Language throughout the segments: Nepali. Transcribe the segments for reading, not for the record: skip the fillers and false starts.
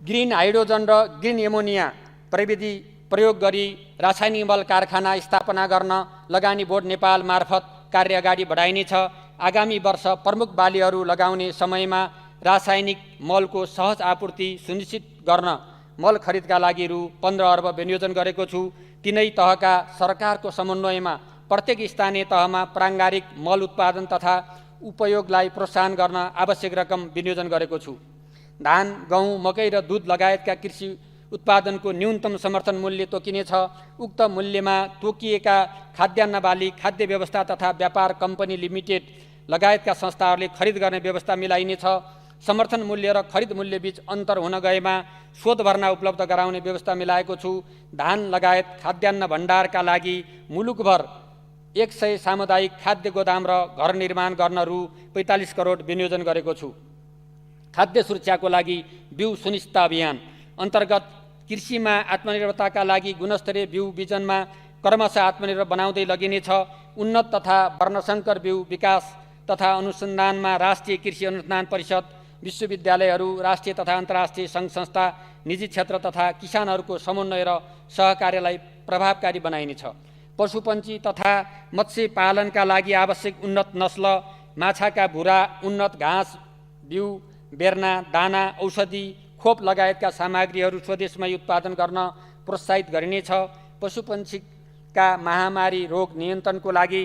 ग्रिन हाइड्रोजन र ग्रिन एमोनिया प्रविधि प्रयोग गरी रासायनिक मल कारखाना स्थापना गर्न लगानी बोर्ड नेपाल मार्फत कार्य अगाडि बढाइनेछ। आगामी वर्ष प्रमुख बालीहरू लगाउने समयमा रासायनिक मलको सहज आपूर्ति सुनिश्चित गर्न मल खरिदका लागि रु 15 अर्ब विनियोजन गरेको छु। तीनै तहका सरकारको समन्वयमा प्रत्येक स्थानीय तहमा प्राङ्गारिक मल उत्पादन तथा उपयोगलाई प्रोत्साहन गर्न आवश्यक रकम विनियोजन गरेको छु। धान, गहुँ, मकै र दुध लगायतका कृषि उत्पादनको न्यूनतम समर्थन मूल्य तोकिनेछ। उक्त मूल्यमा तोकिएका खाद्यान्न बाली खाद्य व्यवस्था तथा व्यापार कम्पनी लिमिटेड लगायतका संस्थाहरूले खरिद गर्ने व्यवस्था मिलाइनेछ। समर्थन मूल्य र खरिद मूल्य बीच अन्तर हुन गएमा शोध भर्ना उपलब्ध गराउने व्यवस्था मिलाएको छु। धान लगायत खाद्यान्न भण्डारका लागि मुलुकभर 100 सामुदायिक खाद्य गोदाम र घर निर्माण गर्न रु 45 करोड विनियोजन गरेको छु। खाद्य सुरक्षाको लागि बिउ सुनिश्चित अभियान अन्तर्गत कृषिमा आत्मनिर्भरताका लागि गुणस्तरीय बिउ बिजनमा क्रमशः आत्मनिर्भर बनाउँदै लगिनेछ। उन्नत तथा वर्णशंकर बिउ विकास तथा अनुसन्धानमा राष्ट्रिय कृषि अनुसन्धान परिषद, विश्वविद्यालयहरू, राष्ट्रिय तथा अन्तर्राष्ट्रिय सङ्घ संस्था, निजी क्षेत्र तथा किसानहरूको समन्वय र सहकार्यलाई प्रभावकारी बनाइनेछ। पशुपन्छी तथा मत्स्य पालनका लागि आवश्यक उन्नत नस्ल माछाका भुरा, उन्नत घाँस, बिउ, बेर्ना, दाना, औषधि, खोप लगायतका सामग्रीहरू स्वदेशमै उत्पादन गर्न प्रोत्साहित गरिनेछ। पशुपन्छीका महामारी रोग नियन्त्रणको लागि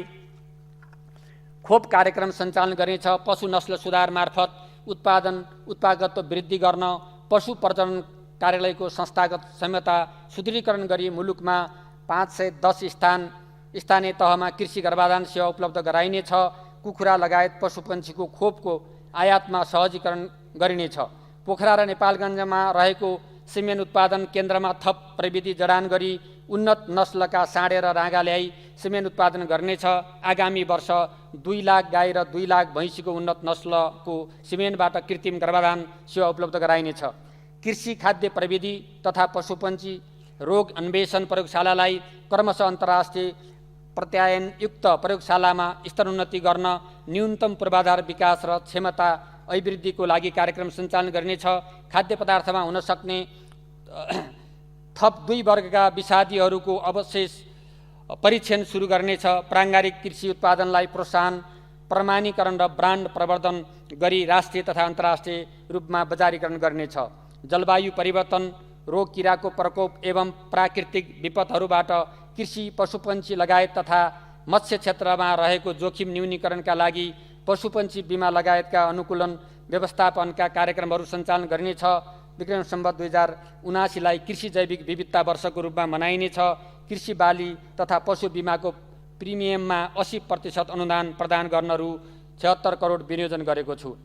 खोप कार्यक्रम सञ्चालन गरिनेछ। पशु नस्ल सुधार मार्फत उत्पादकत्व वृद्धि गर्न पशु प्रजनन कार्यालयको संस्थागत क्षमता सुदृढीकरण गरी मुलुकमा 510 स्थानीय तहमा कृषि गर्भाधान सेवा उपलब्ध गराइनेछ। कुखुरा लगायत पशुपन्छीको खोपको आयातमा सहजीकरण गरिनेछ। पोखरा र नेपालगञ्जमा रहेको सिमेन्ट उत्पादन केन्द्रमा थप प्रविधि जडान गरी उन्नत नस्लका साँडे र राँगा ल्याई सिमेन्ट उत्पादन गर्नेछ। आगामी वर्ष 2 लाख गाई र 2 लाख भैँसीको उन्नत नस्लको सिमेन्टबाट कृत्रिम गर्भाधान सेवा उपलब्ध गराइनेछ। कृषि खाद्य प्रविधि तथा पशुपन्छी रोग अन्वेषण प्रयोगशालालाई क्रमशः अन्तर्राष्ट्रिय प्रत्यायनयुक्त प्रयोगशालामा स्तरोन्नति गर्न न्यूनतम पूर्वाधार विकास र क्षमता अभिवृद्धिको लागि कार्यक्रम सञ्चालन गरिनेछ। खाद्य पदार्थमा हुन सक्ने थप 2 वर्गका विषादीहरूको अवशेष परीक्षण सुरु गर्नेछ। प्राङ्गारिक कृषि उत्पादनलाई प्रोत्साहन, प्रमाणीकरण र ब्रान्ड प्रवर्धन गरी राष्ट्रिय तथा अन्तर्राष्ट्रिय रूपमा बजारीकरण गर्नेछ। जलवायु परिवर्तन, रोग किराको प्रकोप एवं प्राकृतिक विपदहरूबाट कृषि, पशुपन्छी लगायत तथा मत्स्य क्षेत्रमा रहेको जोखिम न्यूनीकरणका लागि पशुपन्छी बीमा लगायतका अनुकूलन व्यवस्थापनका कार्यक्रमहरू सञ्चालन गरिनेछ। विक्रम सम्वत 2079लाई कृषि जैविक विविधता वर्षको रूपमा मनाइनेछ। कृषि बाली तथा पशु बीमाको प्रिमियममा 80% अनुदान प्रदान गर्न रु 76 करोड विनियोजन गरेको छु।